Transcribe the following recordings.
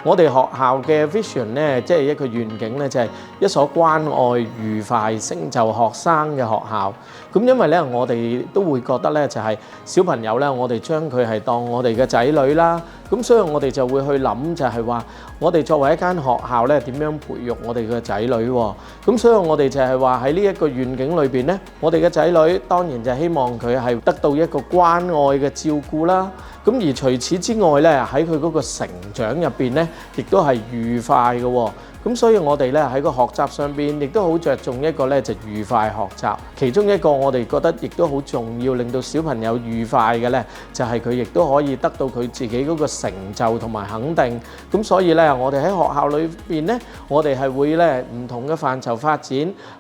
我哋學校嘅 vision 咧，即係一個願景咧，就係一所關愛、愉快、成就學生嘅學校。咁因為咧，我哋都會覺得咧，就係小朋友咧，我哋將佢係當我哋嘅仔女啦。咁所以我哋就會去諗，就係話我哋作為一間學校咧，點樣培育我哋嘅仔女喎？咁所以我哋就係話喺呢一個願景裏邊咧，我哋嘅仔女當然就希望佢係得到一個關愛嘅照顧啦。咁而除此之外咧，喺佢嗰個成長入邊咧，亦都係愉快嘅喎。咁所以我哋咧喺個學習上邊，亦都好着重一個咧就愉快學習。其中一個我哋覺得亦都好重要，令到小朋友愉快嘅咧，就係佢亦都可以得到佢自己嗰個成就同埋肯定。咁所以咧，我哋喺學校裏邊咧，我哋係會咧唔同嘅範疇發展，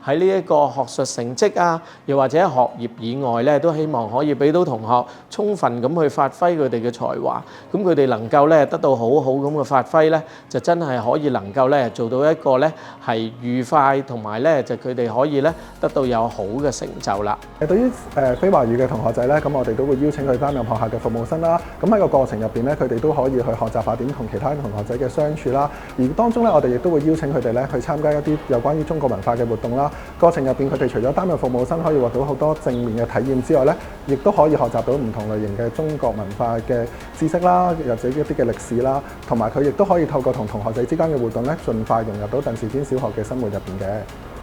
喺呢一個學術成績啊，又或者學業以外咧，都希望可以俾到同學充分咁去發揮佢哋嘅才華。咁佢哋能夠咧得到好好咁嘅發揮咧，就真係可以能夠咧做到一個咧係愉快，同埋咧就佢哋可以咧得到有好嘅成就啦。對於非華語嘅同學仔咧，咁我哋都會邀請佢擔任學校嘅服務生啦。咁喺個過程入邊咧，佢哋都可以去學習下點同其他同學仔嘅相處啦。而當中咧，我哋亦都會邀請佢哋咧去參加一啲有關於中國文化嘅活動啦。過程入邊，佢哋除咗擔任服務生可以獲到好多正面嘅體驗之外咧，亦都可以學習到唔同類型嘅中國文化嘅知識啦，或者一啲嘅歷史啦，同埋佢亦都可以透過同同學仔之間嘅活動咧，盡快融入到鄧肇堅小學嘅生活入邊嘅。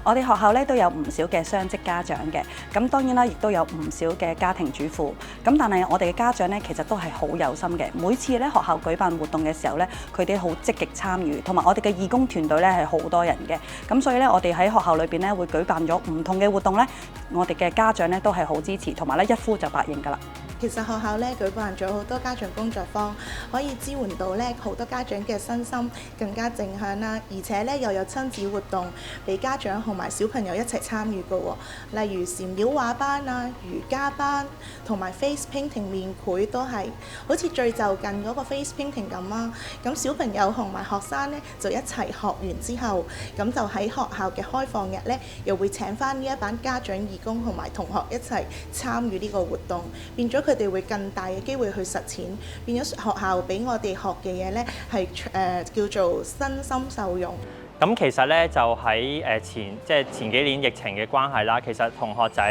我哋學校咧都有唔少嘅雙職家長嘅，咁當然啦，亦都有唔少嘅家庭主婦。咁但係我哋嘅家長咧，其實都係好有心嘅。每次咧學校舉辦活動嘅時候咧，佢哋好積極參與，同埋我哋嘅義工團隊咧係好多人嘅。咁所以咧，我哋喺學校裏邊咧會舉辦咗唔同嘅活動咧，我哋嘅家長咧都係好支持，同埋咧一呼就百應㗎啦。其實學校咧舉辦咗好多家長工作坊，可以支援到咧好多家長嘅身心更加正向啦，而且咧又有親子活動俾家長同埋小朋友一齊參與嘅喎，例如禪繞畫班啊、瑜伽班同埋 face painting 面繪都係好似最就近嗰個 face painting 咁啊。咁小朋友同埋學生咧就一齊學完之後，咁就喺學校嘅開放日咧，又會請翻呢一班家長義工同埋同學一齊參與呢個活動，變咗佢哋會更大嘅機會去實踐，變咗學校俾我哋學嘅嘢咧係叫做身心受用。咁其實咧就喺前幾年疫情嘅關係啦，其實同學仔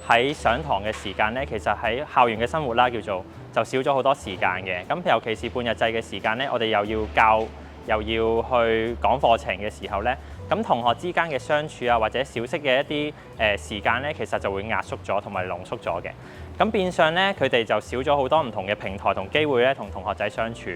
喺上堂嘅時間咧，其實喺校園嘅生活啦叫做就少咗好多時間嘅。咁尤其是半日制嘅時間咧，我哋又要教又要去講課程嘅時候咧，咁同學之間嘅相處啊，或者小息嘅一啲時間咧，其實就會壓縮咗同埋濃縮咗嘅。咁變相咧，佢哋就少咗好多唔同嘅平台同機會咧，同同學仔相處。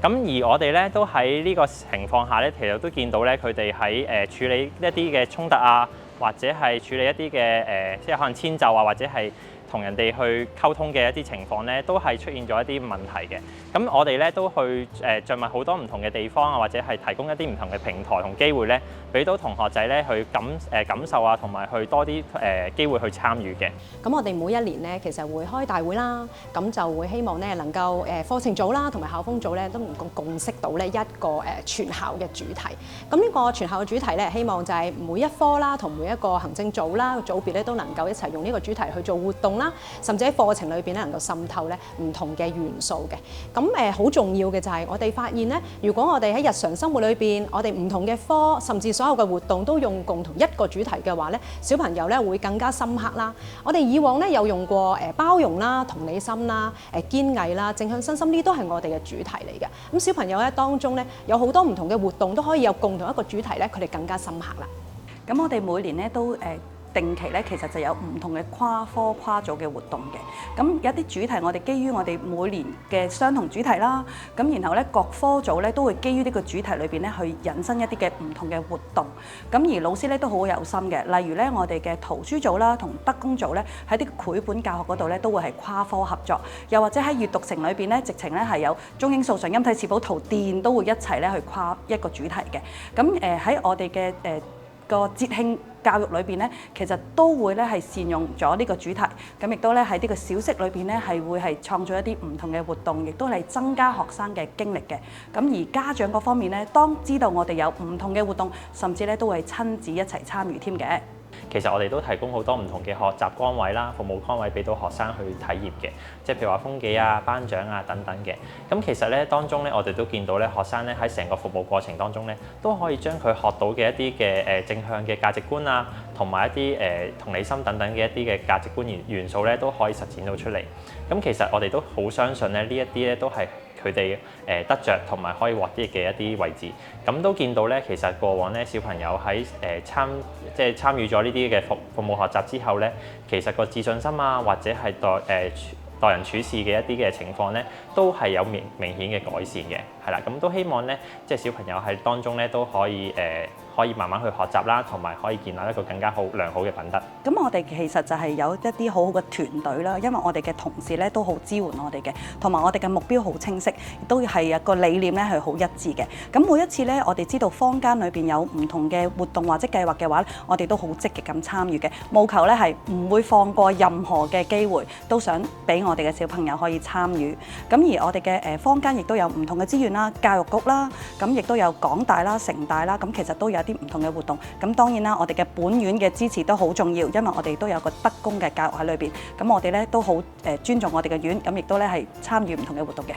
咁而我哋咧都喺呢個情況下咧，其實都見到咧佢哋喺處理一啲嘅衝突啊，或者係處理一啲嘅即係可能遷就啊，或者係同人哋去溝通嘅一啲情況咧，都係出現咗一啲問題嘅。咁我哋咧都去著墨好多唔同嘅地方啊，或者係提供一啲唔同嘅平台同機會咧，俾到同學仔咧去感受啊，同埋去多啲機會去參與嘅。咁我哋每一年咧，其實會開大會啦，咁就會希望咧能夠課程組啦，同埋校風組咧都能夠共識到咧一個全校嘅主題。咁呢個全校嘅主題咧，希望就係每一科啦，同每一個行政組啦、組別咧都能夠一齊用呢個主題去做活動啦，甚至喺課程裏邊咧能夠滲透咧唔同嘅元素嘅。咁好重要嘅就係我哋發現咧，如果我哋喺日常生活裏邊，我哋唔同嘅科，甚至所有嘅活動都用共同一個主題嘅話咧，小朋友咧會更加深刻啦。我哋以往咧有用過包容啦、同理心啦、堅毅啦、正向身心，呢都係我哋嘅主題嚟嘅。咁小朋友咧當中咧有好多唔同嘅活動都可以有共同一個主題咧，佢哋更加深刻啦。咁我哋每年咧都定期咧，其實就有唔同嘅跨科跨組嘅活動嘅。咁有啲主題，我哋基於我哋每年嘅相同主題啦，咁然後咧各科組咧都會基於呢個主題裏邊咧去引申一啲嘅唔同嘅活動。咁而老師咧都好有心嘅，例如咧我哋嘅圖書組啦同德工組咧喺啲繪本教學嗰度咧都會係跨科合作，又或者喺閱讀城裏邊咧直情咧係有中英數常音體字譜圖電都會一齊咧去跨一個主題嘅。咁喺我哋嘅個節慶教育裏邊咧，其實都會咧係善用咗呢個主題，咁亦都咧喺呢個小息裏邊咧係會係創造一啲唔同嘅活動，亦都係增加學生嘅經歷嘅。咁而家長嗰方面咧，當知道我哋有唔同嘅活動，甚至咧都會親自一齊參與添嘅。其實我哋都提供好多唔同嘅學習崗位啦、服務崗位俾到學生去體驗嘅，即係譬如話風紀啊、班長啊等等嘅。咁其實咧當中咧，我哋都見到咧學生咧喺成個服務過程當中咧，都可以將佢學到嘅一啲嘅正向嘅價值觀啊，同埋一啲同理心等等嘅一啲嘅價值觀元素咧，都可以實踐到出嚟。咁其實我哋都好相信咧，呢一啲咧都係佢哋得着同埋可以獲益嘅一啲位置。咁都見到咧，其實過往咧小朋友喺參與咗呢啲嘅服務學習之後咧，其實個自信心啊，或者係待人處事嘅一啲嘅情況咧，都係有明顯嘅改善嘅，係啦。咁都希望咧，即係小朋友喺當中咧都可以慢慢去學習啦，同埋可以建立一個更加良好嘅品德。咁我哋其實就係有一啲好好嘅團隊啦，因為我哋嘅同事咧都好支援我哋嘅，同埋我哋嘅目標好清晰，亦都係一個理念咧係好一致嘅。咁每一次咧，我哋知道坊間裏邊有唔同嘅活動或者計劃嘅話，我哋都好積極咁參與嘅，務求咧係唔會放過任何嘅機會，都想俾我哋嘅小朋友可以參與。咁而我哋嘅坊間亦都有唔同嘅資源啦，教育局啦，咁亦都有港大啦、城大啦，咁其實都有啲唔同嘅活動。咁當然啦，我哋嘅本院嘅支持都好重要，因為我哋都有個德工嘅教育喺裏邊。咁我哋咧都好尊重我哋嘅院，咁亦都咧係參與唔同嘅活動嘅。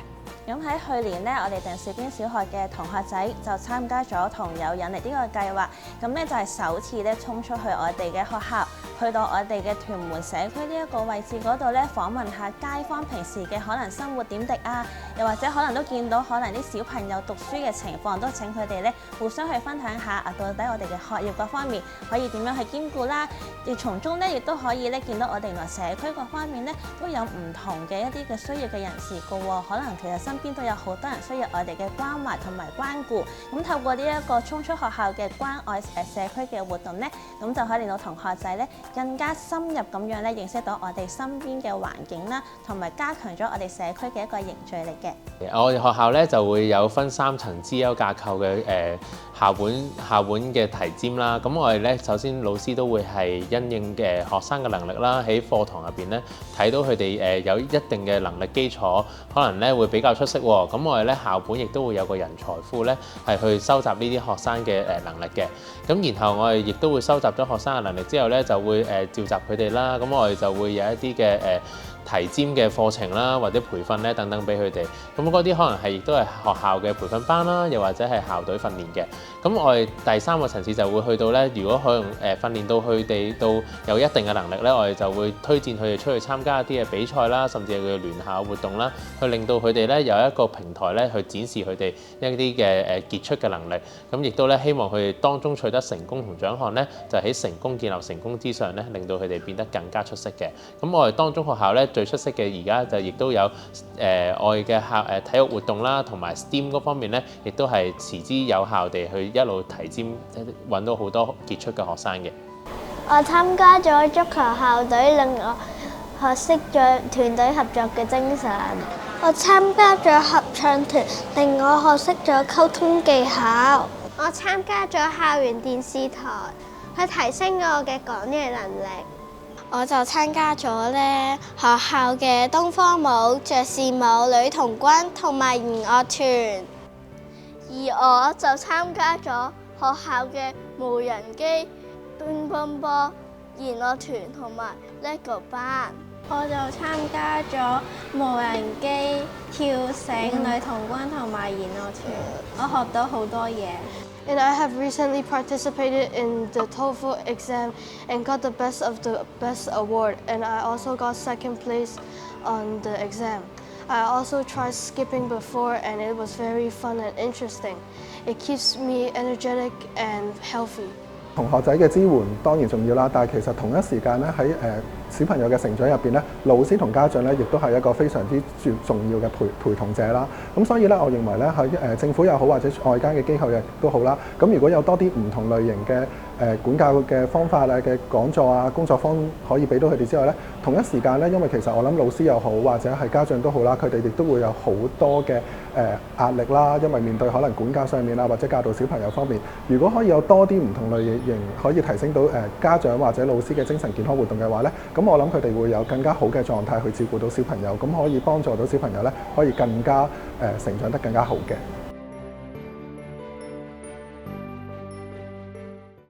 咁喺去年呢，我哋鄧肇堅小學嘅同學仔就參加咗同友引力呢個計劃，咁咧就係首次咧衝出去我哋嘅學校，去到我哋嘅屯門社區呢一個位置嗰度咧訪問下街坊平時嘅可能生活點滴啊，又或者可能都見到可能啲小朋友讀書嘅情況，都請佢哋咧互相去分享下啊，到底我哋嘅學業各方面可以點樣去兼顧啦，而從中咧亦都可以咧見到我哋原來社區各方面咧都有唔同嘅一啲嘅需要嘅人士㗎喎，可能其實身邊都有好多人需要我哋嘅關懷同埋關顧，咁透過呢一個衝出學校嘅關愛社區嘅活動咧，咁就可以令到同學仔咧更加深入咁樣咧認識到我哋身邊嘅環境啦，同埋加強咗我哋社區嘅一個凝聚力嘅。我哋學校咧就會有分3層資優架構嘅校本嘅提尖啦。咁我哋咧首先老師都會係因應嘅學生嘅能力啦，喺課堂入邊咧睇到佢哋有一定嘅能力基礎，可能咧會比較出色喎。咁我哋咧校本亦都會有個人才庫咧，係去收集呢啲學生嘅能力嘅。咁然後我哋亦都會收集咗學生嘅能力之後咧，就會召集佢哋啦。咁我哋就會有一啲嘅提尖嘅課程啦，或者培訓咧等等俾佢哋。咁嗰啲可能係亦都係學校嘅培訓班啦，又或者係校隊訓練嘅。咁我哋第3個層次就會去到咧，如果可能訓練到佢哋到有一定嘅能力咧，我哋就會推薦佢哋出去參加一啲嘅比賽啦，甚至係佢嘅聯校活動啦，去令到佢哋咧有一個平台咧去展示佢哋一啲嘅傑出嘅能力。咁亦都咧希望佢哋當中取得成功同獎項咧，就喺成功建立成功之上咧，令到佢哋變得更加出色嘅。咁我哋當中學校咧最出色嘅而家就亦都有我哋嘅體育活動啦，同埋 STEAM 嗰方面咧，亦都係持之有效地去一路提尖，揾到好多傑出嘅學生嘅。我參加咗足球校隊，令我學識咗團隊合作嘅精神。我參加咗合唱團，令我學識咗溝通技巧。我參加咗校園電視台，去提升我嘅講嘢能力。我就參加咗學校嘅東方舞、爵士舞、女童軍同埋弦樂團，而我就參加咗學校嘅無人機、乒乓波、弦樂團同埋 LEGO 班。我就參加咗無人機、跳繩、女童軍同埋弦樂團，我學到好多嘢。And I have recently participated in the TOEFL exam and got the best of the best award. And I also got second place on the exam. I also tried skipping before, and it was very fun and interesting. It keeps me energetic and healthy. 同學仔嘅支援當然重要啦，但係其實同一時間咧喺小朋友嘅成長入邊咧，老師同家長咧亦都係一個非常之重要嘅陪同者啦。咁所以咧，我認為咧喺政府又好或者外間嘅機構亦都好啦。咁如果有多啲唔同類型嘅管教嘅方法啊嘅講座啊工作坊可以俾到佢哋之外咧，同一時間咧，因為其實我諗老師又好或者係家長都好啦，佢哋亦都會有好多嘅壓力啦，因為面對可能管教上面啊或者教導小朋友方面，如果可以有多啲唔同類型可以提升到家長或者老師嘅精神健康活動嘅話咧，咁我諗佢哋會有更加好嘅狀態去照顧到小朋友，咁可以幫助到小朋友咧可以更加成長得更加好嘅。